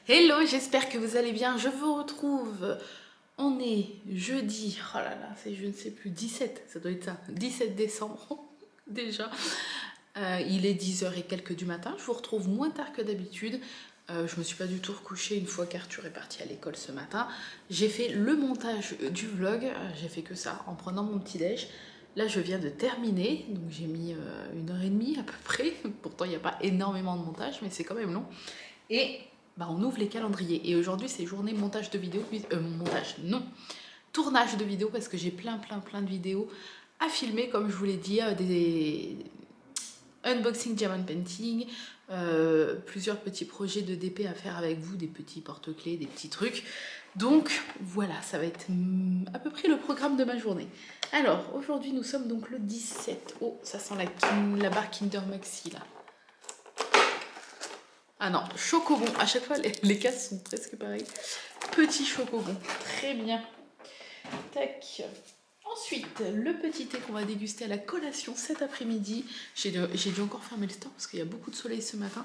Hello, j'espère que vous allez bien. Je vous retrouve. On est jeudi. Oh là là, c'est je ne sais plus. 17, ça doit être ça. 17 décembre déjà. Il est 10h et quelques du matin. Je vous retrouve moins tard que d'habitude. Je me suis pas du tout recouchée une fois qu'Arthur est parti à l'école ce matin. J'ai fait le montage du vlog. J'ai fait que ça en prenant mon petit déj. Là, je viens de terminer. Donc j'ai mis 1h30 à peu près. Pourtant, il n'y a pas énormément de montage, mais c'est quand même long. Et bah, on ouvre les calendriers. Et aujourd'hui, c'est journée montage de vidéos. Montage, non. Tournage de vidéos parce que j'ai plein de vidéos à filmer, comme je vous l'ai dit, des unboxing diamond painting, plusieurs petits projets de DP à faire avec vous, des petits porte-clés, des petits trucs. Donc voilà, ça va être à peu près le programme de ma journée. Alors, aujourd'hui, nous sommes donc le 17. Oh, ça sent la barre Kinder Maxi là. Ah non, chocobon. À chaque fois, les cases sont presque pareilles. Petit chocobon. Très bien. Tac. Ensuite, le petit thé qu'on va déguster à la collation cet après-midi. J'ai dû encore fermer le store parce qu'il y a beaucoup de soleil ce matin.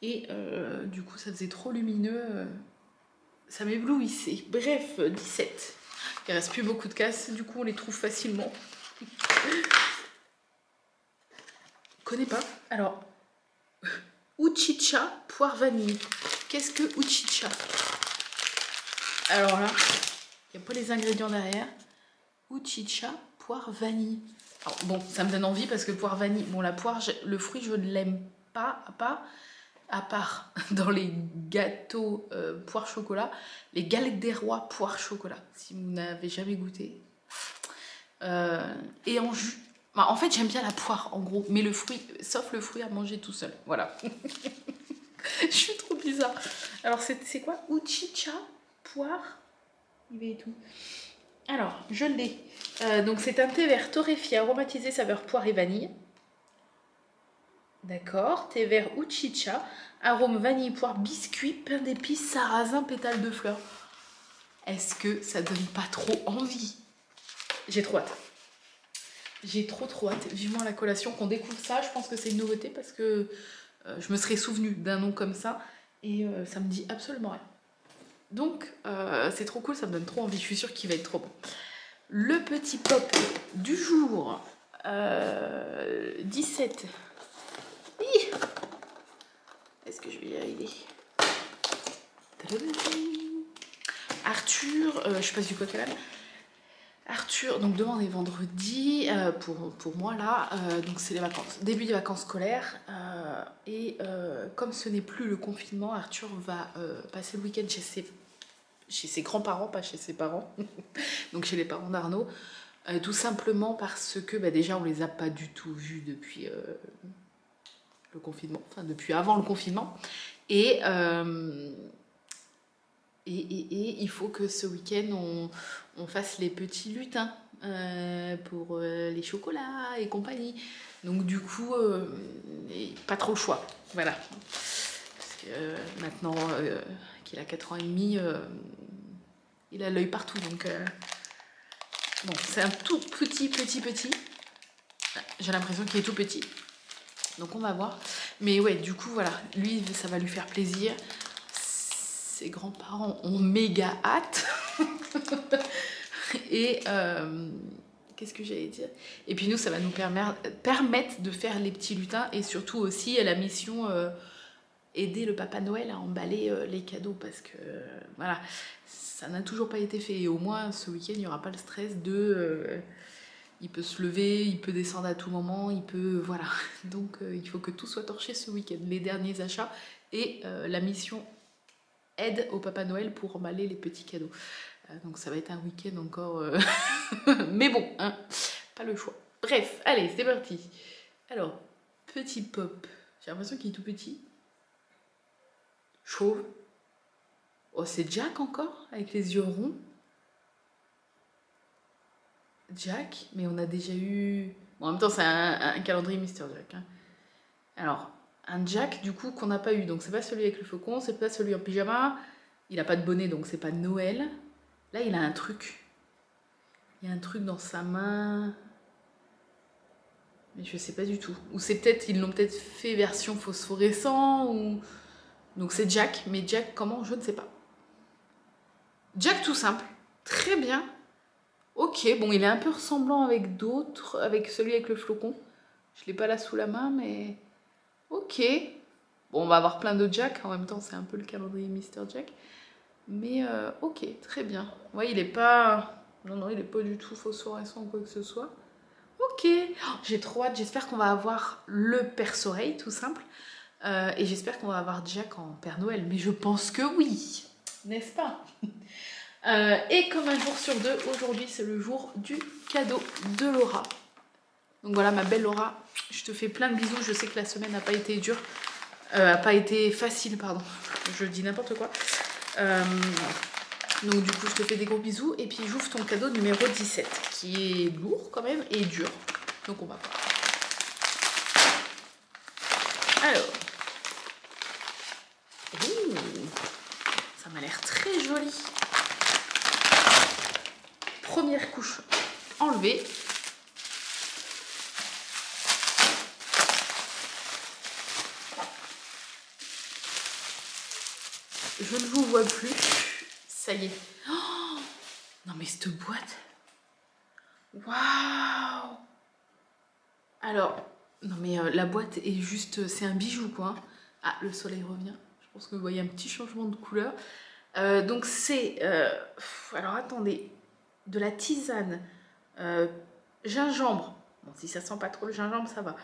Et du coup, ça faisait trop lumineux. Ça m'éblouissait. Bref, 17. Il reste plus beaucoup de cases. Du coup, on les trouve facilement. Connais pas. Alors... Uchicha poire vanille. Qu'est-ce que Uchicha? Alors là, il n'y a pas les ingrédients derrière. Uchicha poire vanille. Alors bon, ça me donne envie parce que poire vanille, bon la poire, le fruit je ne l'aime pas, à part dans les gâteaux poire chocolat, les galettes des rois poire chocolat, si vous n'avez jamais goûté. Et en jus. Bah, en fait, j'aime bien la poire, en gros, mais le fruit, sauf le fruit à manger tout seul. Voilà. Je suis trop bizarre. Alors, c'est quoi? Uchicha, poire, il et tout. Alors, je l'ai. Donc, c'est un thé vert torréfié, aromatisé, saveur poire et vanille. D'accord. Thé vert Uchicha, arôme vanille, poire, biscuit, pain d'épices, sarrasin, pétales de fleurs. Est-ce que ça donne pas trop envie? J'ai trop hâte. J'ai trop hâte, vivement la collation, qu'on découvre ça. Je pense que c'est une nouveauté parce que je me serais souvenue d'un nom comme ça et ça me dit absolument rien. Donc c'est trop cool, ça me donne trop envie, je suis sûre qu'il va être trop bon. Le petit pop du jour, 17. Est-ce que je vais y arriver? Arthur, je passe du coq à l'âne. Arthur, donc demain on est vendredi, pour moi là, donc c'est les vacances, début des vacances scolaires, et comme ce n'est plus le confinement, Arthur va passer le week-end chez ses grands-parents, pas chez ses parents, donc chez les parents d'Arnaud, tout simplement parce que déjà on les a pas du tout vus depuis le confinement, enfin depuis avant le confinement, et il faut que ce week-end on fasse les petits lutins pour les chocolats et compagnie. Donc du coup, pas trop le choix. Voilà. Parce que maintenant qu'il a 4 ans et demi, il a l'œil partout. Donc bon, c'est un tout petit. J'ai l'impression qu'il est tout petit. Donc on va voir. Mais ouais, du coup, voilà. Lui, ça va lui faire plaisir. Ses grands-parents ont méga hâte. Et qu'est-ce que j'allais dire? Et puis nous, ça va nous permettre de faire les petits lutins et surtout aussi la mission aider le Papa Noël à emballer les cadeaux parce que voilà, ça n'a toujours pas été fait. Et au moins, ce week-end, il n'y aura pas le stress de... il peut se lever, il peut descendre à tout moment, il peut... Voilà. Donc, il faut que tout soit torché ce week-end. Les derniers achats et la mission aide au Papa Noël pour emballer les petits cadeaux. Donc ça va être un week-end encore... mais bon, hein, pas le choix. Bref, allez, c'est parti. Alors, petit pop. J'ai l'impression qu'il est tout petit. Chauve. Oh, c'est Jack encore, avec les yeux ronds. Jack, mais on a déjà eu... Bon, en même temps, c'est un calendrier Mister Jack. Hein. Alors, un Jack, du coup, qu'on n'a pas eu. Donc, c'est pas celui avec le faucon, c'est pas celui en pyjama. Il a pas de bonnet, donc c'est pas Noël. Là, il a un truc. Il y a un truc dans sa main. Mais je sais pas du tout. Ou c'est peut-être, ils l'ont peut-être fait version phosphorescent, ou... Donc c'est Jack, mais Jack comment, je ne sais pas. Jack tout simple, très bien. Ok, bon, il est un peu ressemblant avec d'autres, avec celui avec le flocon. Je l'ai pas là sous la main, mais ok. Bon, on va avoir plein de Jack, en même temps c'est un peu le calendrier Mister Jack. Mais ok, très bien. Ouais, il est pas... Non, il est pas du tout phosphorescent ou quoi que ce soit. Ok, oh, j'ai trop hâte, j'espère qu'on va avoir le Père Soleil, tout simple. Et j'espère qu'on va avoir Jack en Père Noël, mais je pense que oui, n'est-ce pas? Et comme un jour sur deux, aujourd'hui c'est le jour du cadeau de Laura. Donc voilà ma belle Laura, je te fais plein de bisous, je sais que la semaine n'a pas été dure, n'a pas été facile, pardon, je dis n'importe quoi. Donc du coup je te fais des gros bisous et puis j'ouvre ton cadeau numéro 17 qui est lourd quand même et dur. Donc on va voir. Alors, ça m'a l'air très joli. Première couche enlevée. Je ne vous vois plus. Ça y est. Oh, non mais cette boîte. Waouh. Alors, non mais la boîte est juste... C'est un bijou quoi. Ah, le soleil revient. Je pense que vous voyez un petit changement de couleur. Donc c'est... alors attendez. De la tisane. Gingembre. Bon, si ça sent pas trop le gingembre, ça va.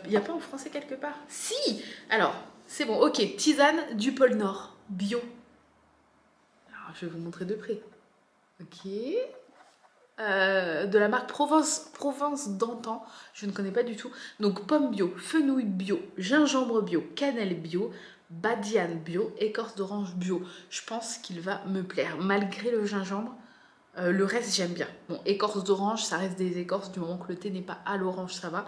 Il n'y a pas en français quelque part? Si. Alors, c'est bon. Ok, tisane du pôle Nord. Bio. Alors, je vais vous montrer de près. Ok. De la marque Provence d'antan. Je ne connais pas du tout. Donc, pomme bio, fenouil bio, gingembre bio, cannelle bio, badiane bio, écorce d'orange bio. Je pense qu'il va me plaire. Malgré le gingembre, le reste, j'aime bien. Bon, écorce d'orange, ça reste des écorces. Du moment que le thé n'est pas à l'orange, ça va.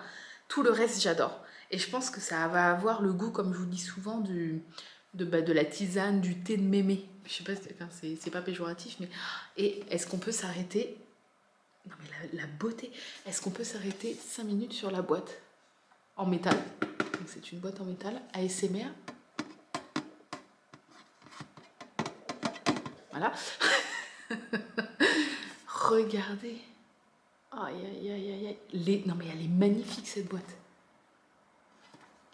Tout le reste, j'adore. Et je pense que ça va avoir le goût, comme je vous dis souvent, de la tisane, du thé de mémé. Je sais pas, c'est pas péjoratif, mais... Et est-ce qu'on peut s'arrêter... Non mais la beauté. Est-ce qu'on peut s'arrêter 5 minutes sur la boîte en métal? Donc c'est une boîte en métal, ASMR. Voilà. Regardez. Aïe aïe aïe aïe aïe. Non mais elle est magnifique cette boîte.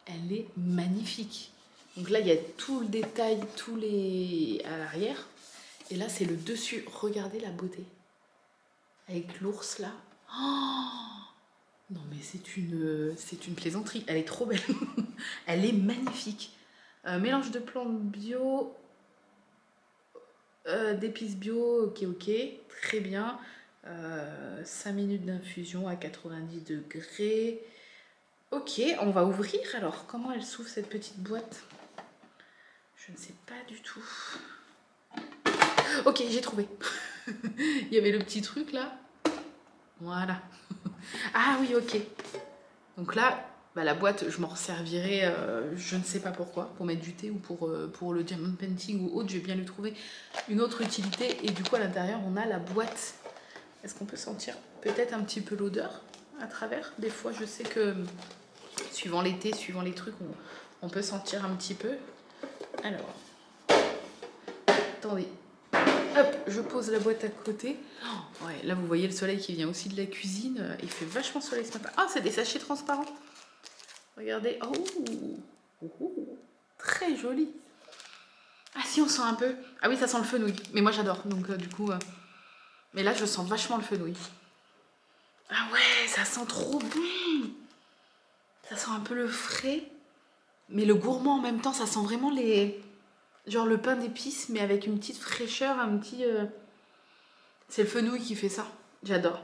Elle est magnifique. Donc là il y a tout le détail, tous les... à l'arrière. Et là c'est le dessus. Regardez la beauté. Avec l'ours là. Oh, non mais c'est une plaisanterie. Elle est trop belle. Elle est magnifique. Mélange de plantes bio, d'épices bio, ok, très bien. 5 minutes d'infusion à 90 degrés. Ok, on va ouvrir alors. Comment elle s'ouvre cette petite boîte? Je ne sais pas du tout. Ok, j'ai trouvé. Il y avait le petit truc là. Voilà. Ah oui, ok. Donc là, bah, la boîte, je m'en resservirai, je ne sais pas pourquoi, pour mettre du thé ou pour le diamond painting ou autre. Je vais bien lui trouver une autre utilité. Et du coup, à l'intérieur, on a la boîte. Est-ce qu'on peut sentir peut-être un petit peu l'odeur à travers? Des fois, je sais que suivant les thés, suivant les trucs, on peut sentir un petit peu. Alors, attendez. Hop, je pose la boîte à côté. Oh, ouais, là, vous voyez le soleil qui vient aussi de la cuisine. Il fait vachement soleil ce matin. Ah, c'est des sachets transparents. Regardez. Oh, très joli. Ah si, on sent un peu. Ah oui, ça sent le fenouil. Mais moi, j'adore. Donc, du coup... Mais là, je sens vachement le fenouil. Ah ouais, ça sent trop bon. Ça sent un peu le frais. Mais le gourmand en même temps, ça sent vraiment les... Genre le pain d'épices, mais avec une petite fraîcheur, un petit... C'est le fenouil qui fait ça. J'adore.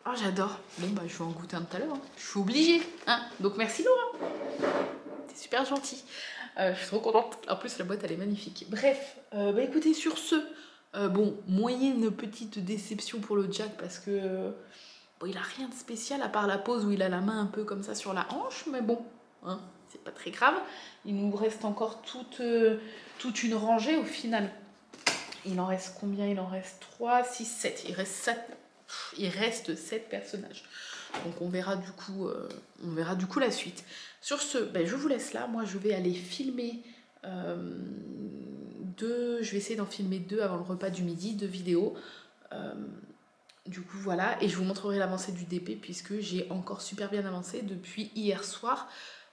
Oh, j'adore. Bon, bah, je vais en goûter un tout à l'heure. Hein. Je suis obligée. Hein. Donc, merci Laura. T'es super gentille. Je suis trop contente. En plus, la boîte, elle est magnifique. Bref, bah écoutez, sur ce... bon, moyenne petite déception pour le Jack parce que... bon, il a rien de spécial à part la pose où il a la main un peu comme ça sur la hanche. Mais bon, hein, c'est pas très grave. Il nous reste encore toute une rangée au final. Il en reste combien? Il en reste 3, 6, 7. Il reste 7 personnages. Donc on verra du coup la suite. Sur ce, ben, je vous laisse là. Moi, je vais aller filmer Je vais essayer d'en filmer 2 avant le repas du midi, 2 vidéos. Du coup voilà, et je vous montrerai l'avancée du DP puisque j'ai encore super bien avancé depuis hier soir,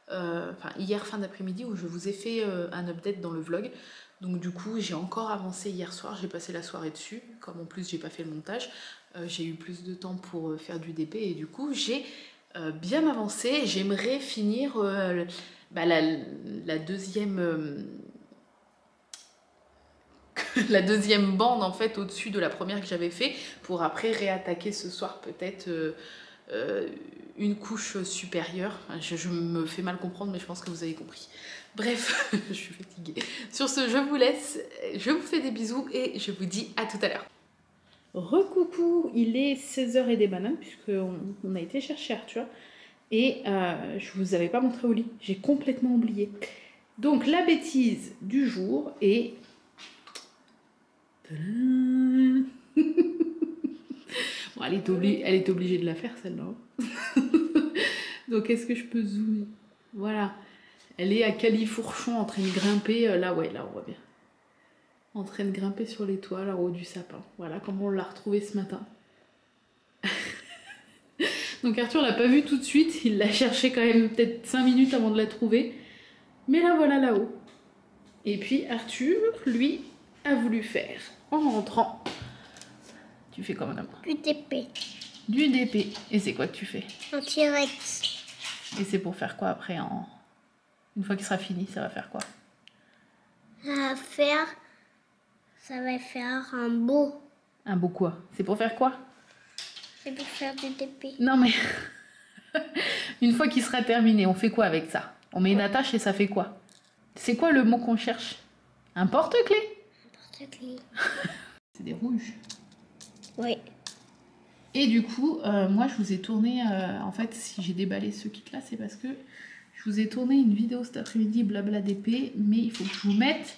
enfin hier fin d'après-midi où je vous ai fait un update dans le vlog. Donc du coup j'ai encore avancé hier soir, j'ai passé la soirée dessus, comme en plus j'ai pas fait le montage, j'ai eu plus de temps pour faire du DP et du coup j'ai bien avancé. J'aimerais finir la deuxième... la deuxième bande en fait au-dessus de la première que j'avais fait pour après réattaquer ce soir peut-être une couche supérieure. Je me fais mal comprendre mais je pense que vous avez compris. Bref, je suis fatiguée. Sur ce, je vous laisse, je vous fais des bisous et je vous dis à tout à l'heure. Recoucou, il est 16h et des bananes puisqu'on a été chercher Arthur et je vous avais pas montré au lit, j'ai complètement oublié. Donc la bêtise du jour est... Bon, elle est obligée de la faire celle-là. Donc est-ce que je peux zoomer? Voilà. Elle est à califourchon en train de grimper. Là, ouais, là on voit bien. En train de grimper sur les toits, là, au haut du sapin. Voilà comment on l'a retrouvée ce matin. Donc Arthur l'a pas vue tout de suite. Il l'a cherché quand même peut-être 5 minutes avant de la trouver. Mais la voilà là-haut. Et puis Arthur, lui, a voulu faire en rentrant. Tu fais quoi, madame? Du DP. Du DP. Et c'est quoi que tu fais? Un T-Rex. Et c'est pour faire quoi après une fois qu'il sera fini, ça va faire quoi? Ça va faire un beau. Un beau quoi? C'est pour faire quoi? C'est pour faire du DP. Non mais... Une fois qu'il sera terminé, on fait quoi avec ça? On met une attache et ça fait quoi? C'est quoi le mot qu'on cherche? Un porte-clés? Un porte-clés. C'est des rouges. Oui. Et du coup, moi je vous ai tourné, en fait si j'ai déballé ce kit là, c'est parce que je vous ai tourné une vidéo cet après-midi blabla DP, mais il faut que je vous mette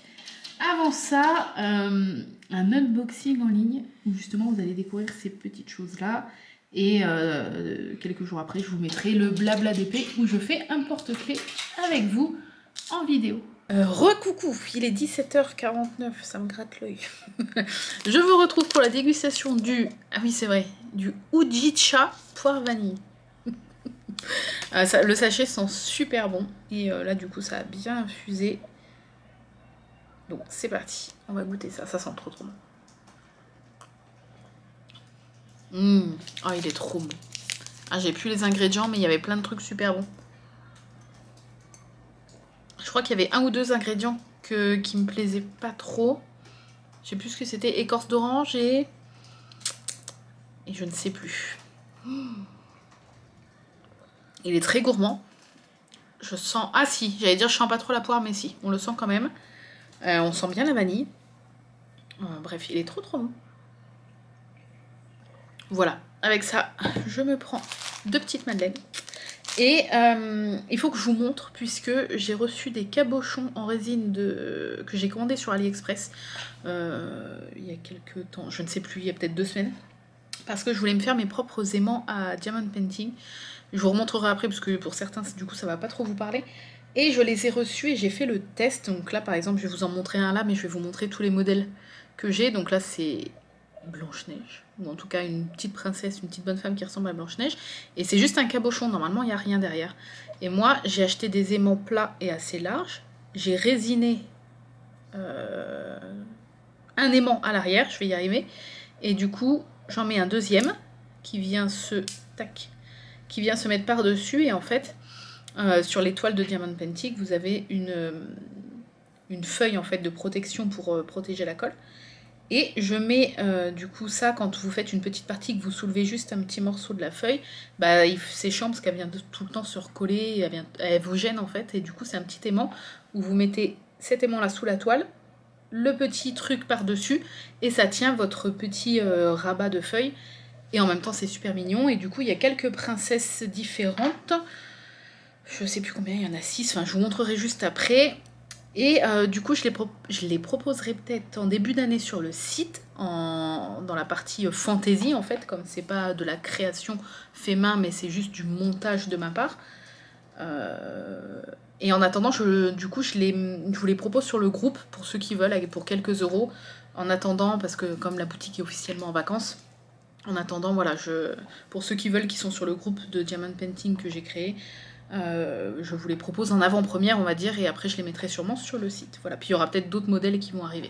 avant ça un unboxing en ligne où justement vous allez découvrir ces petites choses là. Et quelques jours après, je vous mettrai le blabla DP où je fais un porte-clés avec vous en vidéo. Recoucou, il est 17h49, ça me gratte l'œil. Je vous retrouve pour la dégustation du... Ah oui, c'est vrai, du Ujicha poire vanille. Le sachet sent super bon. Et là, du coup, ça a bien infusé. Donc, c'est parti. On va goûter ça. Ça sent trop bon. Oh, il est trop bon. Ah, j'ai plus les ingrédients, mais il y avait plein de trucs super bons. Je crois qu'il y avait 1 ou 2 ingrédients qui me plaisaient pas trop. Je sais plus ce que c'était. Écorce d'orange et je ne sais plus. Il est très gourmand. Je sens... Ah si, j'allais dire je sens pas trop la poire, mais si, on le sent quand même. On sent bien la vanille. Bref, il est trop bon. Voilà, avec ça, je me prends 2 petites madeleines. Et il faut que je vous montre, puisque j'ai reçu des cabochons en résine que j'ai commandé sur AliExpress il y a quelques temps, je ne sais plus, il y a peut-être 2 semaines. Parce que je voulais me faire mes propres aimants à diamond painting. Je vous remontrerai après, parce que pour certains, du coup, ça va pas trop vous parler. Et je les ai reçus et j'ai fait le test. Donc là, par exemple, je vais vous en montrer un là, mais je vais vous montrer tous les modèles que j'ai. Donc là, c'est Blanche-Neige, ou en tout cas une petite princesse, une petite bonne femme qui ressemble à Blanche-Neige. Et c'est juste un cabochon, normalement, il n'y a rien derrière. Et moi, j'ai acheté des aimants plats et assez larges. J'ai résiné un aimant à l'arrière, je vais y arriver. Et du coup, j'en mets un deuxième qui vient se mettre par-dessus. Et en fait, sur l'étoile de Diamond Painting, vous avez une feuille en fait de protection pour protéger la colle. Et je mets du coup ça, quand vous faites une petite partie, que vous soulevez juste un petit morceau de la feuille, bah c'est chiant parce qu'elle vient tout le temps se recoller, elle vous gêne en fait. Et du coup c'est un petit aimant où vous mettez cet aimant là sous la toile, le petit truc par-dessus, et ça tient votre petit rabat de feuilles. Et en même temps c'est super mignon. Et du coup il y a quelques princesses différentes. Je sais plus combien, il y en a 6, enfin je vous montrerai juste après. Et du coup, je les proposerai peut-être en début d'année sur le site, dans la partie fantasy en fait, comme c'est pas de la création fait main, mais c'est juste du montage de ma part. Et en attendant, du coup, je vous les propose sur le groupe pour ceux qui veulent, pour quelques euros. En attendant, parce que comme la boutique est officiellement en vacances, en attendant, voilà, pour ceux qui veulent, qui sont sur le groupe de Diamond Painting que j'ai créé, je vous les propose en avant-première, on va dire, et après je les mettrai sûrement sur le site. Voilà, puis il y aura peut-être d'autres modèles qui vont arriver.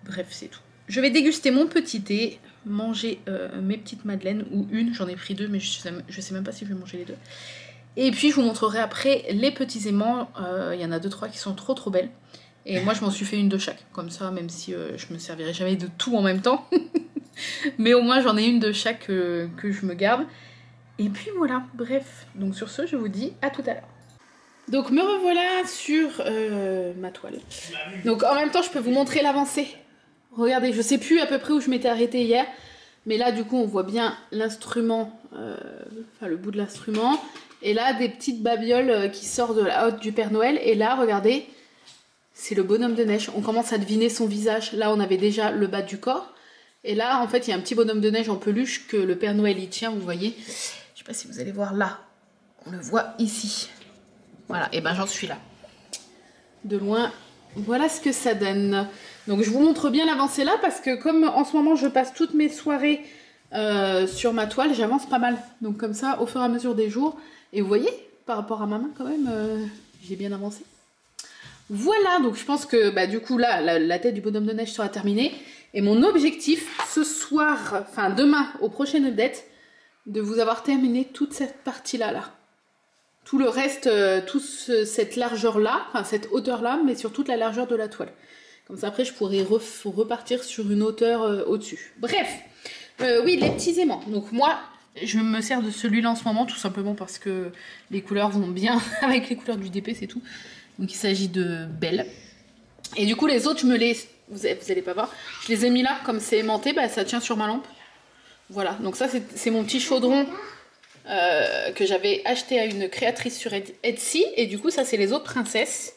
Bref, c'est tout. Je vais déguster mon petit thé, manger mes petites madeleines, ou une, j'en ai pris 2, mais je sais même pas si je vais manger les 2. Et puis je vous montrerai après les petits aimants, il y en a 2-3 qui sont trop belles. Et moi je m'en suis fait une de chaque, comme ça, même si je me servirai jamais de tout en même temps. Mais au moins j'en ai une de chaque que je me garde. Et puis voilà, bref. Donc sur ce, je vous dis à tout à l'heure. Donc me revoilà sur ma toile. Donc en même temps, je peux vous montrer l'avancée. Regardez, je sais plus à peu près où je m'étais arrêtée hier. Mais là, du coup, on voit bien l'instrument, enfin le bout de l'instrument. Et là, des petites babioles qui sortent de la hotte du Père Noël. Et là, regardez, c'est le bonhomme de neige. On commence à deviner son visage. Là, on avait déjà le bas du corps. Et là, en fait, il y a un petit bonhomme de neige en peluche que le Père Noël y tient, vous voyez. Je sais pas si vous allez voir là. On le voit ici. Voilà, et ben j'en suis là. De loin, voilà ce que ça donne. Donc je vous montre bien l'avancée là, parce que comme en ce moment, je passe toutes mes soirées sur ma toile, j'avance pas mal. Donc comme ça, au fur et à mesure des jours. Et vous voyez, par rapport à ma main quand même, j'ai bien avancé. Voilà, donc je pense que bah, du coup là, la tête du bonhomme de neige sera terminée. Et mon objectif ce soir, enfin demain, au prochain update, de vous avoir terminé toute cette partie-là. Tout le reste, toute cette largeur-là, enfin cette hauteur-là, mais sur toute la largeur de la toile. Comme ça après je pourrais repartir sur une hauteur au-dessus. Bref, oui, les petits aimants. Donc moi, je me sers de celui-là en ce moment, tout simplement parce que les couleurs vont bien avec les couleurs du DP, c'est tout. Donc il s'agit de Belle. Et du coup les autres, vous allez pas voir, je les ai mis là, comme c'est aimanté, bah, ça tient sur ma lampe. Voilà, donc ça c'est mon petit chaudron que j'avais acheté à une créatrice sur Etsy. Et du coup ça c'est les autres princesses.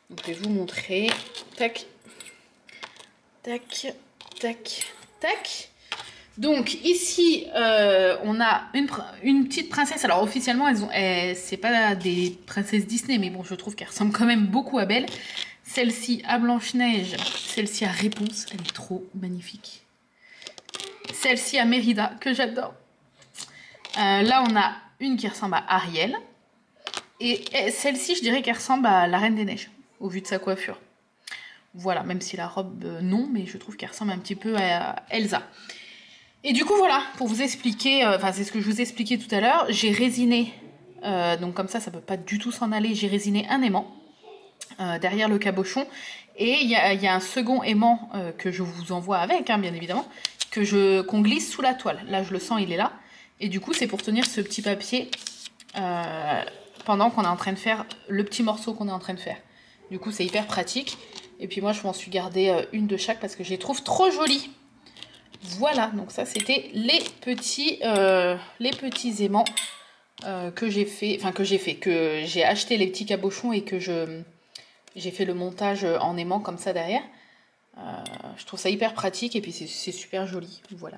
Donc je vais vous montrer. Tac, tac, tac, tac. Donc ici on a une petite princesse. Alors officiellement c'est pas des princesses Disney, mais bon je trouve qu'elles ressemblent quand même beaucoup à Belle. Celle-ci à Blanche-Neige, celle-ci à Réponse, elle est trop magnifique. Celle-ci à Mérida, que j'adore. Là on a une qui ressemble à Ariel. Et celle-ci je dirais qu'elle ressemble à la Reine des Neiges, au vu de sa coiffure. Voilà, même si la robe non, mais je trouve qu'elle ressemble un petit peu à Elsa. Et du coup voilà, pour vous expliquer, enfin c'est ce que je vous ai expliqué tout à l'heure, j'ai résiné, donc comme ça peut pas du tout s'en aller, j'ai résiné un aimant derrière le cabochon. Et il y a un second aimant que je vous envoie avec, hein, bien évidemment, qu'on glisse sous la toile. Là je le sens, il est là. Et du coup c'est pour tenir ce petit papier pendant qu'on est en train de faire le petit morceau qu'on est en train de faire. Du coup c'est hyper pratique. Et puis moi je m'en suis gardé une de chaque parce que je les trouve trop jolies. Voilà, donc ça c'était les petits aimants que j'ai acheté les petits cabochons et que j'ai fait le montage en aimant comme ça derrière. Je trouve ça hyper pratique et puis c'est super joli, voilà.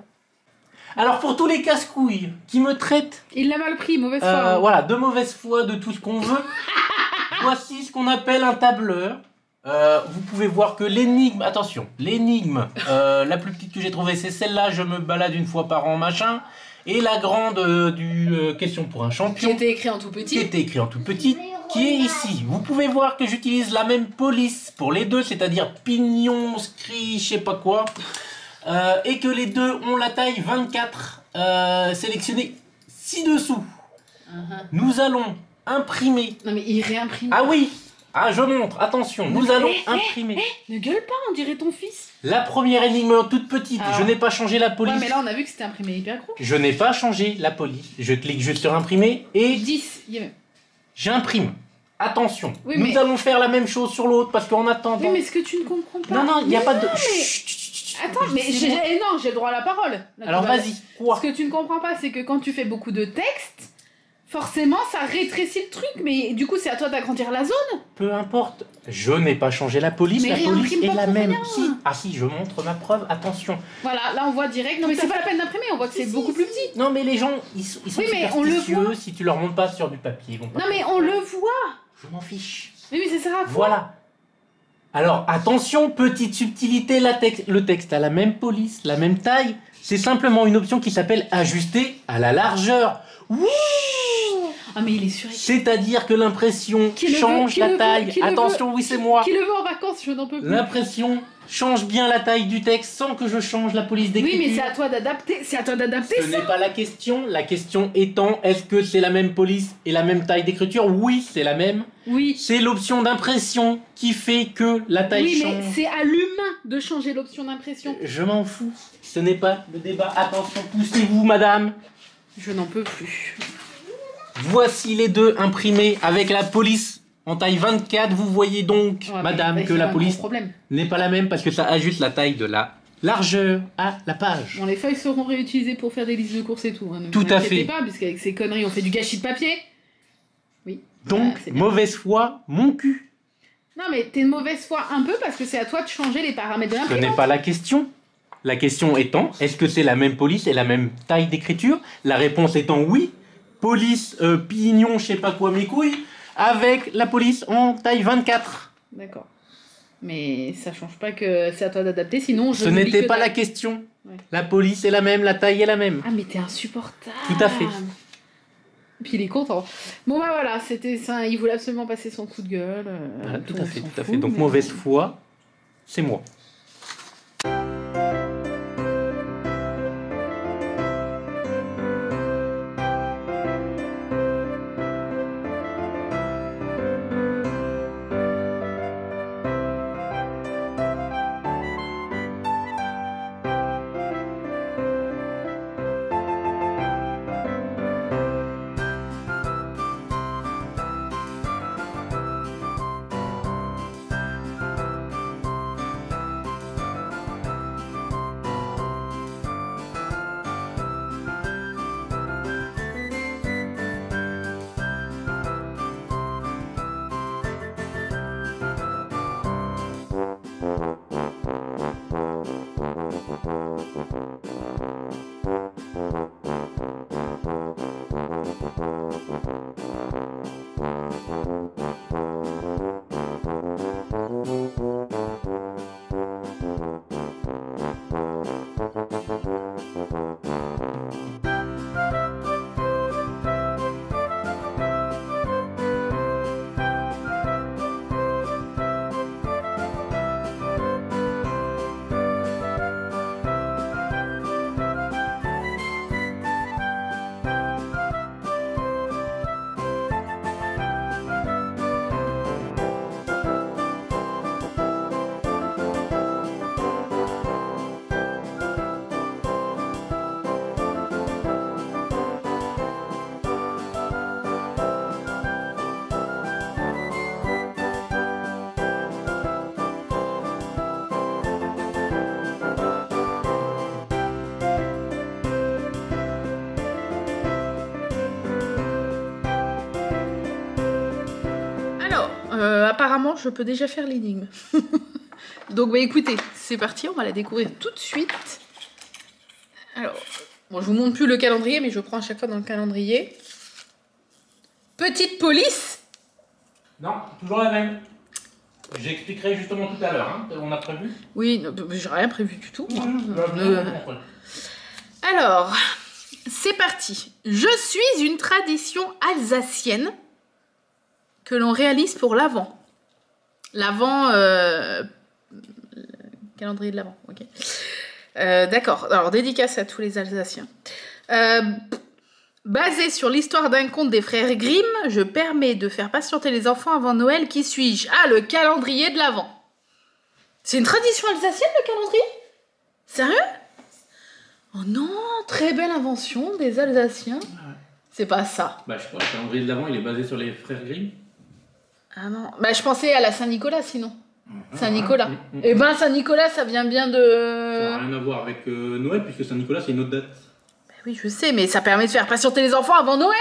Alors pour tous les casse-couilles qui me traitent... Il l'a mal pris, mauvaise foi. Voilà, de mauvaise foi, de tout ce qu'on veut. Voici ce qu'on appelle un tableur. Vous pouvez voir que l'énigme, attention, l'énigme la plus petite que j'ai trouvée c'est celle-là, je me balade une fois par an machin, et la grande du question pour un champion, qui était écrit en tout petit, qui est ici. Vous pouvez voir que j'utilise la même police pour les deux, c'est-à-dire pignon, scri, je sais pas quoi, et que les deux ont la taille 24 sélectionnée ci-dessous. Nous allons imprimer. Non mais il réimprime. Ah oui. Ah, je montre, attention, nous allons imprimer. Ne gueule pas, on dirait ton fils. La première énigme toute petite, je n'ai pas changé la police. Ouais, mais là on a vu que c'était imprimé hyper gros. Je n'ai pas changé la police. Je clique juste sur imprimer et 10. J'imprime. Attention, oui, nous allons faire la même chose sur l'autre parce qu'en attendant... Oui, mais ce que tu ne comprends pas... Non, il n'y a pas de... Attends, mais j'ai le droit à la parole. Là, alors vas-y, quoi? Ce que tu ne comprends pas, c'est que quand tu fais beaucoup de texte... Forcément, ça rétrécit le truc, mais du coup, c'est à toi d'agrandir la zone. Peu importe, je n'ai pas changé la police, la police est la même. Si. Ah si, je montre ma preuve, attention. Voilà, là on voit direct. Non mais c'est pas la peine d'imprimer, on voit que c'est beaucoup plus petit. Non mais les gens, ils sont superstitieux, si tu leur montres pas sur du papier, ils vont pas... Non mais on le voit. Je m'en fiche. Mais ça sert à quoi? Voilà. Alors, attention, petite subtilité, le texte a la même police, la même taille. C'est simplement une option qui s'appelle ajuster à la largeur. Ouh! Ah mais il est sûr. C'est-à-dire que l'impression change la taille. Attention, oui, c'est moi. Qui le veut en vacances, je n'en peux plus. L'impression change bien la taille du texte sans que je change la police d'écriture. Oui, mais c'est à toi d'adapter. C'est à toi d'adapter. Ce n'est pas la question. La question étant, est-ce que c'est la même police et la même taille d'écriture? Oui, c'est la même. Oui. C'est l'option d'impression qui fait que la taille change. Oui, mais c'est à l'humain de changer l'option d'impression. Je m'en fous. Ce n'est pas le débat. Attention, poussez-vous, madame. Je n'en peux plus. Voici les deux imprimés avec la police en taille 24. Vous voyez donc, Ouais, madame, que la police n'est pas la même parce que ça ajuste la taille de la largeur à la page. Bon, les feuilles seront réutilisées pour faire des listes de courses et tout. Hein, ne tout vous à fait. pas, puisqu'avec ces conneries, on fait du gâchis de papier. Oui. Donc, mauvaise foi, mon cul. Non, mais t'es de mauvaise foi un peu parce que c'est à toi de changer les paramètres de Ce l'imprimante. n'est pas la question. La question étant, est-ce que c'est la même police et la même taille d'écriture? La réponse étant oui. Police, pignon, je sais pas quoi, mes couilles, avec la police en taille 24. D'accord. Mais ça change pas que c'est à toi d'adapter, sinon je... Ce n'était pas la question. Ouais. La police est la même, la taille est la même. Ah, mais t'es insupportable. Tout à fait. Puis il est content. Bon, bah voilà, c'était ça. Il voulait absolument passer son coup de gueule. Voilà, tout à fait, s'en tout à fout, fait. Donc, mais- mauvaise foi, c'est moi. Apparemment, je peux déjà faire l'énigme. Donc, bah écoutez, c'est parti, on va la découvrir tout de suite. Alors, bon, je vous montre plus le calendrier, mais je prends à chaque fois dans le calendrier. Petite police. Non, toujours la même. J'expliquerai justement tout à l'heure, hein. On a prévu. Oui, j'ai rien prévu du tout. Euh, Alors, c'est parti. Je suis une tradition alsacienne que l'on réalise pour l'Avent. L'Avent, calendrier de l'Avent, ok. D'accord, alors dédicace à tous les Alsaciens. Basé sur l'histoire d'un conte des frères Grimm, je permets de faire patienter les enfants avant Noël. Qui suis-je? Ah, le calendrier de l'Avent. C'est une tradition alsacienne, le calendrier? Sérieux? Oh non, très belle invention des Alsaciens. Ouais. C'est pas ça. Bah, je sais pas, le calendrier de l'Avent, il est basé sur les frères Grimm. Ah non, bah je pensais à la Saint-Nicolas sinon. Saint-Nicolas. Eh ben Saint-Nicolas, ça vient bien Ça de... n'a rien à voir avec Noël, puisque Saint-Nicolas, c'est une autre date. Bah oui, je sais, mais ça permet de faire patienter les enfants avant Noël.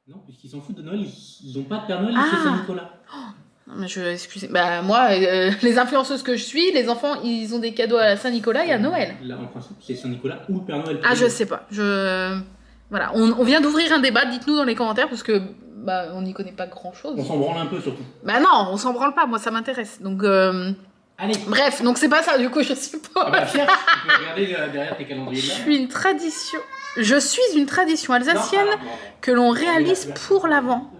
Non, puisqu'ils s'en foutent de Noël, ils n'ont pas de Père Noël, Ah. c'est Saint-Nicolas. Non, mais excusez, bah moi, les influenceuses que je suis, les enfants, ils ont des cadeaux à Saint-Nicolas et à Noël. Là, en principe, c'est Saint-Nicolas ou le Père Noël. Ah, je sais pas. Voilà, on vient d'ouvrir un débat, dites-nous dans les commentaires, parce que bah, on n'y connaît pas grand-chose. On s'en branle un peu surtout. Bah non, on s'en branle pas, moi ça m'intéresse. Donc, allez. Bref, donc c'est pas ça, du coup, je sais pas. Ah bah cherche, tu peux regarder derrière tes calendriers de l'Avent. Je suis une tradition alsacienne que l'on réalise pour l'Avent.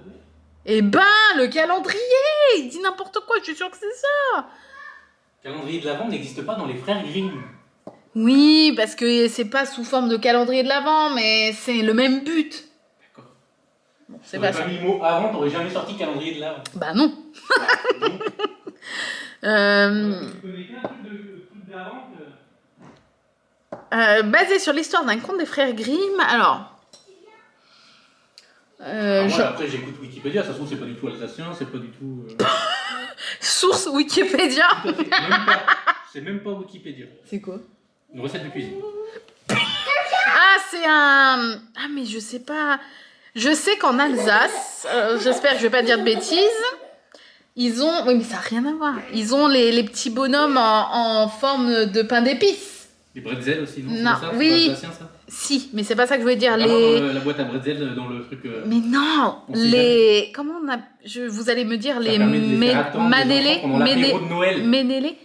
Eh ben, le calendrier, il dit n'importe quoi, je suis sûre que c'est ça. Le calendrier de l'Avent n'existe pas dans les frères Grimm. Oui, parce que c'est pas sous forme de calendrier de l'Avent, mais c'est le même but. D'accord. Bon, c'est pas ça. T'aurais pas mis le mot avant, t'aurais jamais sorti calendrier de l'Avent. Bah non. Tu connais qu'un truc d'Avent Basé sur l'histoire d'un conte des frères Grimm, alors... moi, après j'écoute Wikipédia, ça se trouve c'est pas du tout alsacien, c'est pas du tout... Source Wikipédia. Tout à fait. C'est même pas Wikipédia. C'est quoi? Une recette de cuisine. Ah, c'est un... Ah, mais je sais pas... Je sais qu'en Alsace, j'espère que je vais pas dire de bêtises, ils ont... Oui, mais ça n'a rien à voir. Ils ont les petits bonhommes en forme de pain d'épices. Les bretzels aussi, non? Non, ça, oui. C'est pas alsacien, ça? Si, mais c'est pas ça que je voulais dire. Ah, Les... dans la boîte à bretzels, dans le truc... Mais non, on sait les... Comment on a... Vous allez me dire les manélés, pendant l'apéro de Noël. ménélés.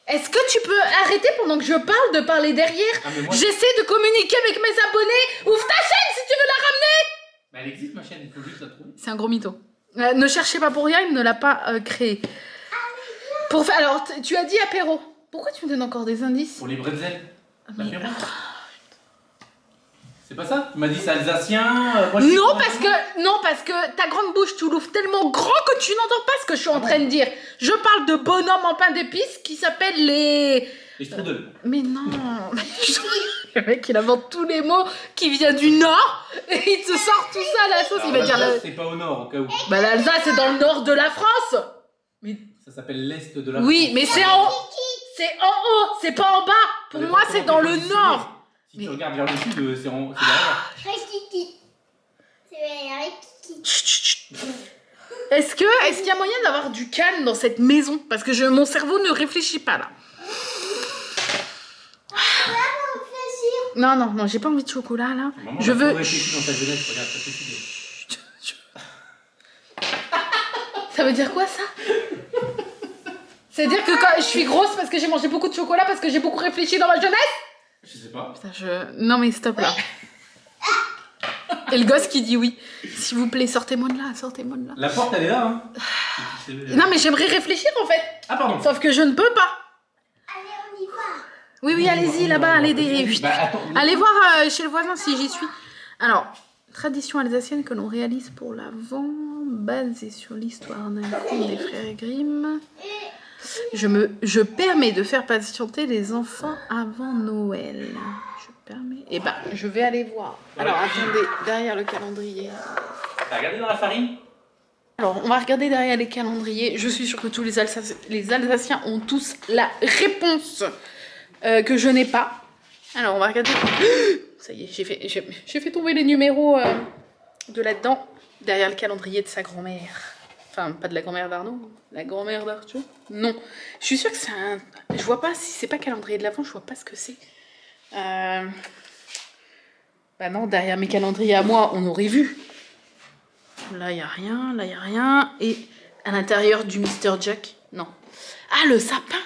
Est-ce que tu peux arrêter pendant que je parle de parler derrière? J'essaie de communiquer avec mes abonnés. Ouvre ta chaîne si tu veux la ramener. Bah, elle existe ma chaîne, il faut juste la trouver. C'est un gros mytho. Ne cherchez pas pour rien, il ne l'a pas créé. Pour faire... Alors, tu as dit apéro. Pourquoi tu me donnes encore des indices? Pour les bretzels. Mais... L'apéro. C'est pas ça? Tu m'as dit c'est alsacien. Moi, non, parce que ta grande bouche, tu l'ouvres tellement grand que tu n'entends pas ce que je suis en train de dire. Je parle de bonhomme en pain d'épices qui s'appellent les... Les strudels. Mais non. Le mec, il invente tous les mots qui viennent du Nord et il te sort tout ça à la sauce. Alors, il va dire... C'est pas au nord, au cas où. Bah l'Alsace, c'est dans le nord de la France. Mais... Ça s'appelle l'est de la Oui, France. mais c'est en haut. C'est en haut, c'est pas en bas. Pour moi, c'est dans le nord. Si tu regardes vers le sud, c'est derrière. Chut, chut, chut. Est-ce qu'il y a moyen d'avoir du calme dans cette maison? Parce que mon cerveau ne réfléchit pas là. Non, j'ai pas envie de chocolat là. Maman, je veux. Dans ta jeunesse, regarde, ça suffit. Ça veut dire quoi ça? C'est-à-dire que quand je suis grosse parce que j'ai mangé beaucoup de chocolat, parce que j'ai beaucoup réfléchi dans ma jeunesse? Je sais pas. Putain, non mais stop là. Et le gosse qui dit oui. S'il vous plaît, sortez-moi de là, sortez-moi de là. La porte, elle est là, hein. Non mais j'aimerais réfléchir en fait. Ah pardon. Sauf que je ne peux pas. Allez, on y va. Oui, allez-y là-bas, allez Attends, allez voir chez le voisin si j'y suis. Alors, tradition alsacienne que l'on réalise pour l'Avent, basée sur l'histoire d'un conte des frères Grimm. Je permets de faire patienter les enfants avant Noël. Eh ben, je vais aller voir. Alors, attendez, derrière le calendrier. T'as regardé dans la farine? Alors, on va regarder derrière les calendriers. Je suis sûre que tous les Alsaciens ont tous la réponse que je n'ai pas. Alors, on va regarder. Ça y est, j'ai fait tomber les numéros de là-dedans, derrière le calendrier de sa grand-mère. Enfin, pas de la grand-mère d'Arnaud, la grand-mère d'Arthur. Non, je suis sûre que c'est un... Je vois pas, si c'est pas calendrier de l'Avent, je vois pas ce que c'est. Bah non, derrière mes calendriers à moi, on aurait vu. Là, il n'y a rien, là, il n'y a rien. Et à l'intérieur du Mr. Jack, non. Ah, le sapin!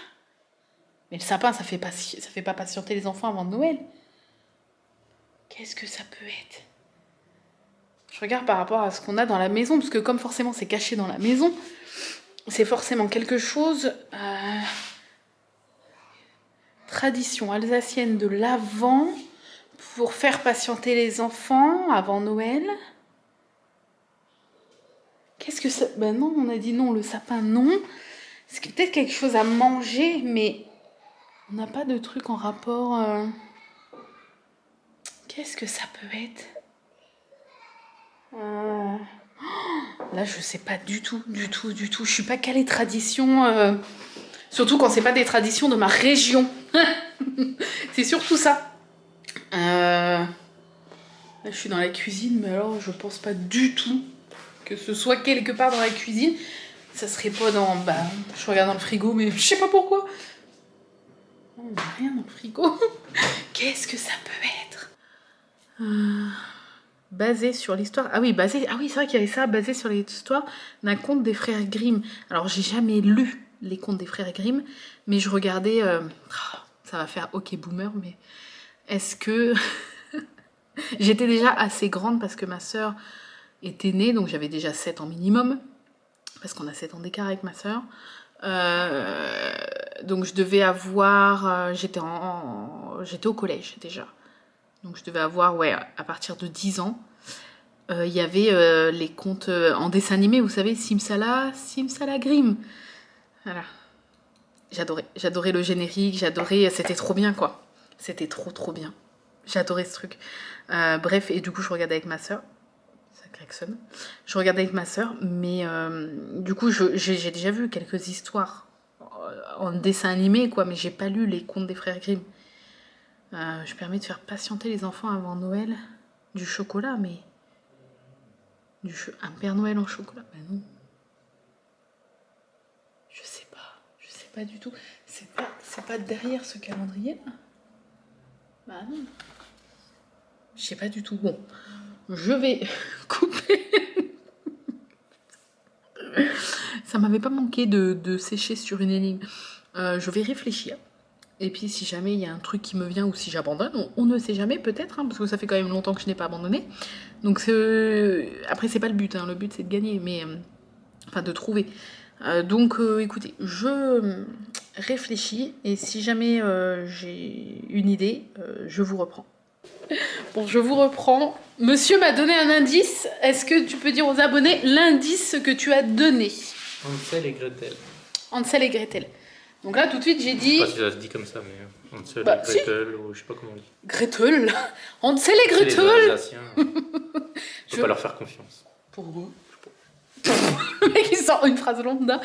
Mais le sapin, ça fait pas patienter les enfants avant Noël. Qu'est-ce que ça peut être? Je regarde par rapport à ce qu'on a dans la maison, parce que comme forcément c'est caché dans la maison, c'est forcément quelque chose... Tradition alsacienne de l'Avent pour faire patienter les enfants avant Noël. Qu'est-ce que ça... Ben non, on a dit non, le sapin, non. C'est peut-être quelque chose à manger, mais on n'a pas de truc en rapport... Qu'est-ce que ça peut être? Là, je sais pas du tout. Je suis pas calée tradition... Surtout quand c'est pas des traditions de ma région. C'est surtout ça. Là, je suis dans la cuisine, mais alors je pense pas du tout que ce soit quelque part dans la cuisine. Ça serait pas dans... Bah, je regarde dans le frigo, mais je sais pas pourquoi. Non, il n'y a rien dans le frigo. Qu'est-ce que ça peut être? basé sur l'histoire... Ah oui, c'est vrai qu'il y avait ça, basé sur l'histoire d'un conte des frères Grimm. Alors, j'ai jamais lu les contes des frères Grimm, mais je regardais... ça va faire OK boomer, mais est-ce que... J'étais déjà assez grande parce que ma sœur était née, donc j'avais déjà 7 ans minimum, parce qu'on a 7 ans d'écart avec ma sœur. Donc je devais avoir... j'étais au collège déjà. Donc je devais avoir, ouais, à partir de 10 ans. Il y avait les contes en dessin animé, vous savez, Simsala Grimm. Voilà. J'adorais le générique, c'était trop bien quoi. C'était trop bien. J'adorais ce truc. Bref, et du coup je regardais avec ma sœur. Ça klaxonne. Je regardais avec ma sœur, mais du coup j'ai déjà vu quelques histoires en dessin animé quoi, mais j'ai pas lu les contes des frères Grimm. Je permets de faire patienter les enfants avant Noël. Du chocolat, mais... Un Père Noël en chocolat? Ben non. Je sais pas du tout. C'est pas derrière ce calendrier là? Bah non. Je sais pas du tout. Bon, je vais couper. Ça m'avait pas manqué de sécher sur une énigme. Je vais réfléchir. Et puis si jamais il y a un truc qui me vient ou si j'abandonne, on ne sait jamais peut-être, hein, parce que ça fait quand même longtemps que je n'ai pas abandonné. Donc après c'est pas le but, hein, le but c'est de gagner, mais enfin de trouver. Donc écoutez, je réfléchis et si jamais j'ai une idée, je vous reprends. Bon, je vous reprends. Monsieur m'a donné un indice. Est-ce que tu peux dire aux abonnés l'indice que tu as donné? Hansel et Gretel. Hansel et Gretel. Donc là, tout de suite, j'ai dit... Je sais pas si ça se dit comme ça, mais Hansel et Gretel, ou je sais pas comment on dit. Gretel. Hansel et Gretel. C'est les Alsaciens. Faut pas leur faire confiance. Pourquoi? Le mec, il sort une phrase lambda.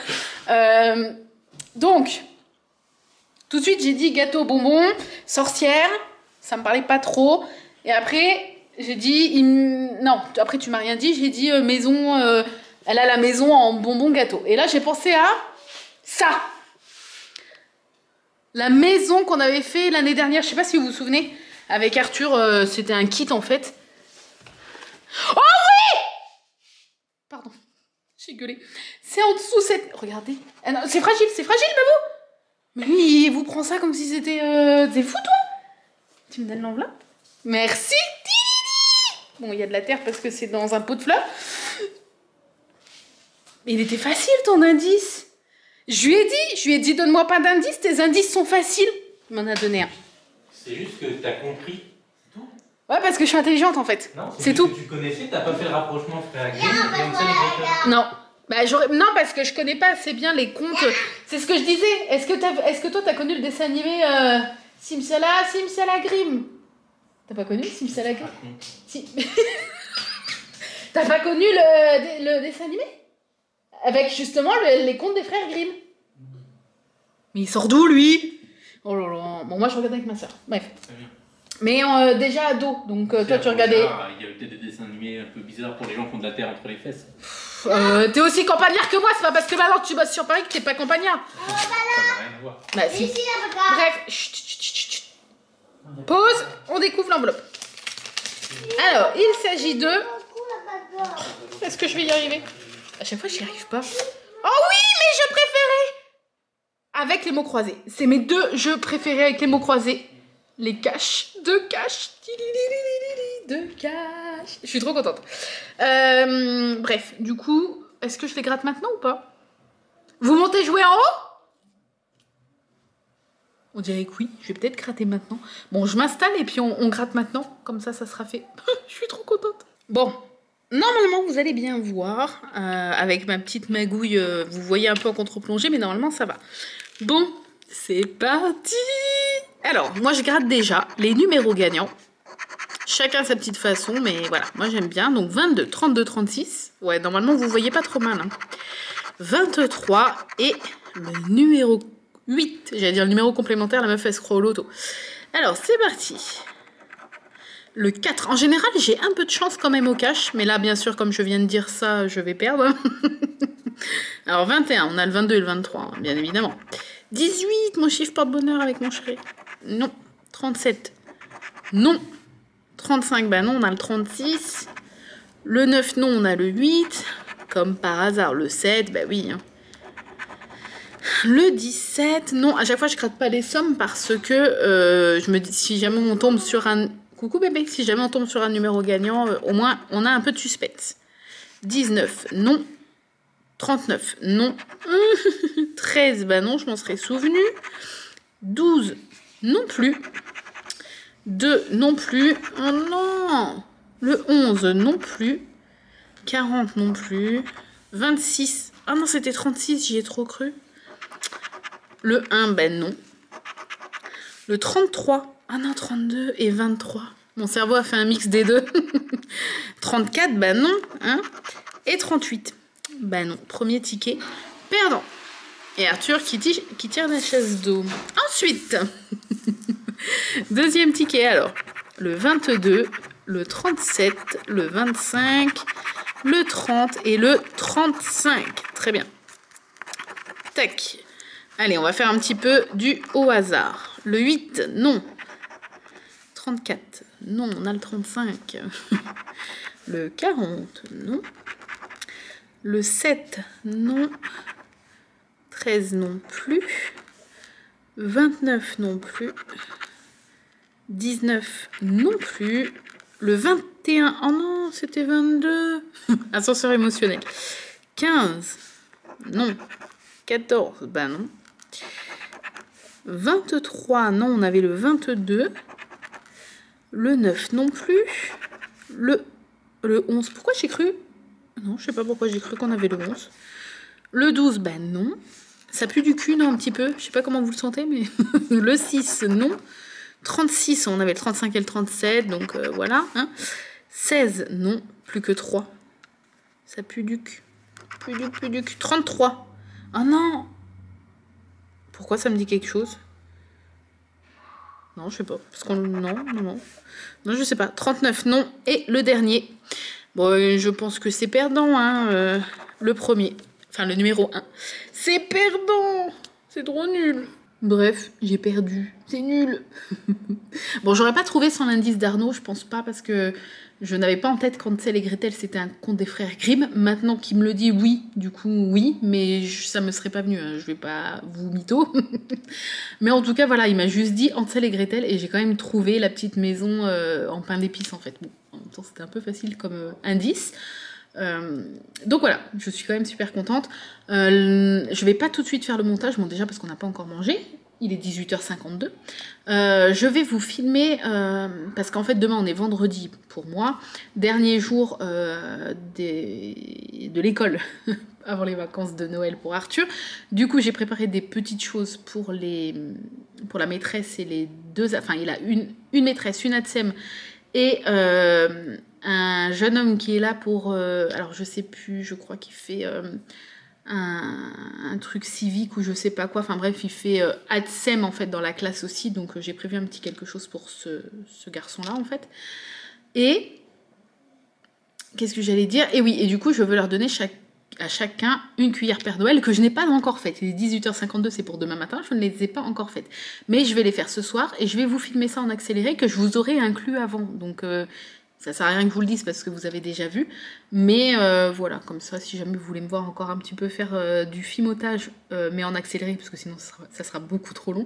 Donc, tout de suite, j'ai dit gâteau, bonbon, sorcière. Ça me parlait pas trop. Et après, j'ai dit... Non, après, tu m'as rien dit. J'ai dit maison... elle a la maison en bonbon gâteau. Et là, j'ai pensé à ça. La maison qu'on avait fait l'année dernière, je sais pas si vous vous souvenez, avec Arthur, c'était un kit en fait. Oh oui! Pardon, j'ai gueulé. C'est en dessous cette... Regardez. Ah non, c'est fragile, babou. Mais oui, il vous prend ça comme si c'était... T'es fou toi? Tu me donnes l'enveloppe? Merci. Bon, il y a de la terre parce que c'est dans un pot de fleurs. Mais il était facile ton indice. Je lui ai dit donne-moi pas d'indices, tes indices sont faciles. Il m'en a donné un. C'est juste que t'as compris, c'est tout. Ouais, parce que je suis intelligente en fait. Non, c'est tout. Que tu connaissais, t'as pas fait le rapprochement frère Grimm et Hansel et Gretel. Non. Bah, non, parce que je connais pas assez bien les contes. C'est ce que je disais. Est-ce que toi t'as connu le dessin animé Simsala Grimm? T'as pas connu Simsala Grimm? Si. T'as pas connu le dessin animé? Avec justement les contes des frères Grimm. Mais il sort d'où lui? Oh là là. Bon, moi je regarde avec ma soeur. Bref. Mais déjà ado, donc toi tu regardais. Il y avait peut-être des dessins animés un peu bizarres pour les gens qui ont de la terre entre les fesses. T'es aussi campagnard que moi, c'est pas parce que maintenant tu bosses sur Paris que t'es pas campagnard. Ça n'a rien à voir. Bah si. Bref, chut. Pause, on découvre l'enveloppe. Alors, il s'agit de... Est-ce que je vais y arriver? À chaque fois, j'y arrive pas. Oh oui, mes jeux préférés! Avec les mots croisés. C'est mes 2 jeux préférés avec les mots croisés. Les caches. 2 caches. 2 caches. Je suis trop contente. Bref, du coup, est-ce que je les gratte maintenant ou pas? Vous montez jouer en haut? On dirait que oui. Je vais peut-être gratter maintenant. Bon, je m'installe et puis on gratte maintenant. Comme ça sera fait. Je suis trop contente. Bon. Normalement, vous allez bien voir, avec ma petite magouille, vous voyez un peu en contre-plongée, mais normalement, ça va. Bon, c'est parti! Alors, moi, je gratte déjà les numéros gagnants. Chacun sa petite façon, mais voilà, moi, j'aime bien. Donc, 22, 32, 36. Ouais, normalement, vous voyez pas trop mal. Hein. 23 et le numéro 8. J'allais dire le numéro complémentaire, la meuf, elle se croit au loto. Alors, c'est parti. Le 4, en général, j'ai un peu de chance quand même au cash. Mais là, bien sûr, comme je viens de dire ça, je vais perdre. Alors, 21, on a le 22 et le 23, hein, bien évidemment. 18, mon chiffre porte-bonheur avec mon chéri. Non. 37. Non. 35, bah non, on a le 36. Le 9, non, on a le 8. Comme par hasard, le 7, bah oui. Hein. Le 17, non, à chaque fois je gratte pas les sommes parce que je me dis, si jamais on tombe sur un... Coucou bébé, si jamais on tombe sur un numéro gagnant, au moins on a un peu de suspense. 19, non. 39, non. 13, bah non, je m'en serais souvenu. 12, non plus. 2, non plus. Oh non. Le 11, non plus. 40, non plus. 26, ah non, c'était 36, j'y ai trop cru. Le 1, ben non. Le 33, ah non, 32 et 23. Mon cerveau a fait un mix des deux. 34, ben non. Hein. Et 38, ben non. Premier ticket, perdant. Et Arthur qui tire la chaise d'eau. Ensuite, deuxième ticket alors. Le 22, le 37, le 25, le 30 et le 35. Très bien. Tac. Allez, on va faire un petit peu du au hasard. Le 8, non. 34, non, on a le 35. Le 40, non. Le 7, non. 13, non plus. 29, non plus. 19, non plus. Le 21, oh non, c'était 22. Ascenseur émotionnel. 15, non. 14, bah non. 23, non, on avait le 22. Le 9 non plus. Le 11, pourquoi j'ai cru? Non, je sais pas pourquoi j'ai cru qu'on avait le 11. Le 12, bah non. Ça pue du cul, non, un petit peu. Je sais pas comment vous le sentez, mais... Le 6, non. 36, on avait le 35 et le 37, donc voilà. Hein. 16, non, plus que 3. Ça pue du cul. Plus du cul. 33. Ah non. Pourquoi ça me dit quelque chose? Non, je sais pas. Parce qu'on... Non, je sais pas. 39, non. Et le dernier. Bon, je pense que c'est perdant, hein. Le premier. Enfin, le numéro 1. C'est perdant. C'est trop nul. Bref, j'ai perdu. C'est nul. Bon, j'aurais pas trouvé sans l'indice d'Arnaud, je pense pas, parce que je n'avais pas en tête qu'Hansel et Gretel, c'était un conte des frères Grimm. Maintenant qu'il me le dit, oui, du coup, oui, mais ça me serait pas venu, hein. Je vais pas vous mytho. Mais en tout cas, voilà, il m'a juste dit Hansel et Gretel, et j'ai quand même trouvé la petite maison en pain d'épices, en fait. Bon, en même temps, c'était un peu facile comme indice. Donc voilà, je suis quand même super contente. Je vais pas tout de suite faire le montage, bon déjà parce qu'on n'a pas encore mangé, il est 18h52. Je vais vous filmer parce qu'en fait demain on est vendredi pour moi, dernier jour de l'école avant les vacances de Noël pour Arthur. Du coup j'ai préparé des petites choses pour la maîtresse et les deux, enfin il a une maîtresse, une ATSEM et un jeune homme qui est là pour... alors je sais plus, je crois qu'il fait un truc civique ou je sais pas quoi. Enfin bref, il fait ATSEM en fait dans la classe aussi. Donc j'ai prévu un petit quelque chose pour ce garçon-là en fait. Et... Qu'est-ce que j'allais dire? Et oui, et du coup je veux leur donner à chacun une cuillère Père Noël que je n'ai pas encore faite. Il est 18h52, c'est pour demain matin, je ne les ai pas encore faites. Mais je vais les faire ce soir et je vais vous filmer ça en accéléré que je vous aurai inclus avant. Donc... ça sert à rien que je vous le dise parce que vous avez déjà vu. Mais voilà, comme ça, si jamais vous voulez me voir encore un petit peu faire du filmotage, mais en accéléré, parce que sinon ça sera beaucoup trop long,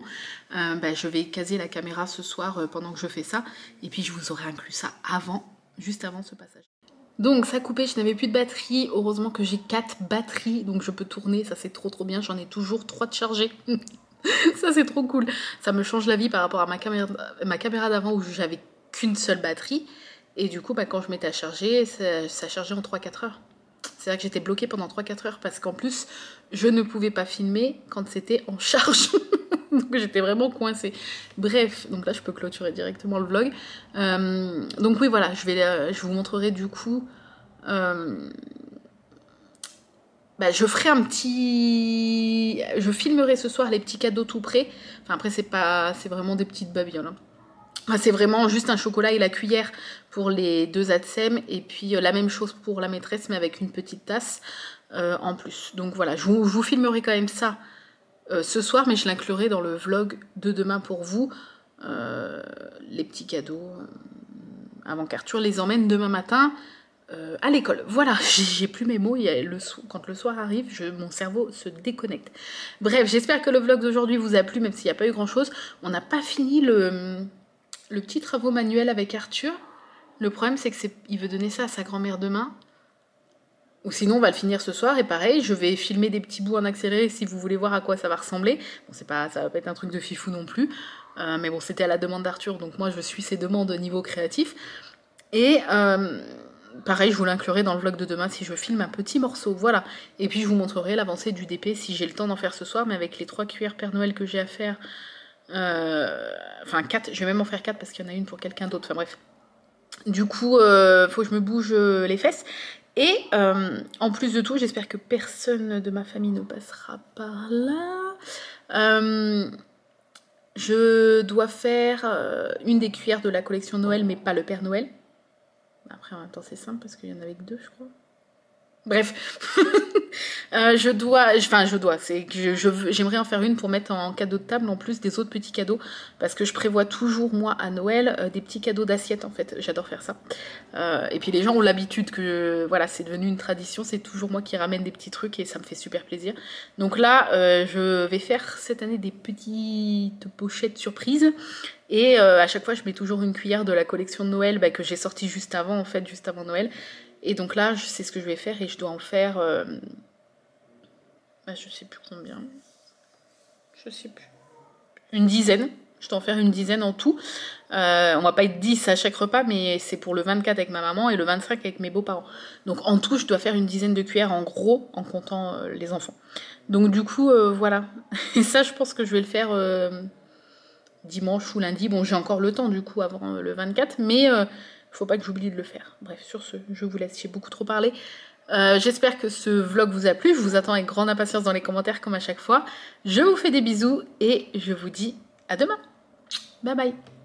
je vais caser la caméra ce soir pendant que je fais ça. Et puis je vous aurai inclus ça juste avant ce passage. Donc ça a coupé, je n'avais plus de batterie. Heureusement que j'ai 4 batteries, donc je peux tourner. Ça c'est trop bien, j'en ai toujours 3 de chargées. Ça c'est trop cool. Ça me change la vie par rapport à ma caméra d'avant où j'avais qu'une seule batterie. Et du coup, quand je mettais à charger, ça chargeait en 3-4 heures. C'est vrai que j'étais bloquée pendant 3-4 heures parce qu'en plus, je ne pouvais pas filmer quand c'était en charge. Donc j'étais vraiment coincée. Bref, donc là, je peux clôturer directement le vlog. Donc oui, voilà, je vous montrerai du coup... je ferai je filmerai ce soir les petits cadeaux tout prêts. Enfin, après, c'est vraiment des petites babioles, hein. C'est vraiment juste un chocolat et la cuillère pour les 2 ATSEM et puis la même chose pour la maîtresse mais avec une petite tasse en plus. Donc voilà, je vous filmerai quand même ça ce soir mais je l'inclurai dans le vlog de demain pour vous. Les petits cadeaux avant qu'Arthur les emmène demain matin à l'école. Voilà, j'ai plus mes mots, quand le soir arrive, mon cerveau se déconnecte. Bref, j'espère que le vlog d'aujourd'hui vous a plu, même s'il n'y a pas eu grand chose. On n'a pas fini le petit travaux manuel avec Arthur. Le problème, c'est qu'il veut donner ça à sa grand-mère demain. Ou sinon, on va le finir ce soir. Et pareil, je vais filmer des petits bouts en accéléré si vous voulez voir à quoi ça va ressembler. Bon, ça va pas être un truc de fifou non plus. Mais bon, c'était à la demande d'Arthur, donc moi, je suis ses demandes au niveau créatif. Et pareil, je vous l'inclurai dans le vlog de demain si je filme un petit morceau. Voilà. Et puis, je vous montrerai l'avancée du DP si j'ai le temps d'en faire ce soir. Mais avec les 3 cuillères Père Noël que j'ai à faire... Enfin, 4. Je vais même en faire 4 parce qu'il y en a une pour quelqu'un d'autre. Enfin, bref. Du coup, faut que je me bouge les fesses. Et en plus de tout, j'espère que personne de ma famille ne passera par là. Je dois faire une des cuillères de la collection Noël, mais pas le Père Noël. Après, en même temps, c'est simple parce qu'il y en avait que 2, je crois. Bref, j'aimerais en faire une pour mettre en cadeau de table en plus des autres petits cadeaux, parce que je prévois toujours moi à Noël des petits cadeaux d'assiette en fait, j'adore faire ça. Et puis les gens ont l'habitude que voilà, c'est devenu une tradition, c'est toujours moi qui ramène des petits trucs et ça me fait super plaisir. Donc là, je vais faire cette année des petites pochettes surprises. Et à chaque fois, je mets toujours une cuillère de la collection de Noël que j'ai sortie juste avant Noël. Et donc là, c'est ce que je vais faire et je dois en faire... je sais plus combien. Je sais plus. Une dizaine. Je dois en faire une dizaine en tout. On va pas être 10 à chaque repas, mais c'est pour le 24 avec ma maman et le 25 avec mes beaux-parents. Donc en tout, je dois faire une dizaine de cuillères en gros, en comptant les enfants. Donc du coup, voilà. Et ça, je pense que je vais le faire dimanche ou lundi. Bon, j'ai encore le temps du coup avant le 24, mais... faut pas que j'oublie de le faire. Bref, sur ce, je vous laisse, j'ai beaucoup trop parlé. J'espère que ce vlog vous a plu. Je vous attends avec grande impatience dans les commentaires comme à chaque fois. Je vous fais des bisous et je vous dis à demain. Bye bye.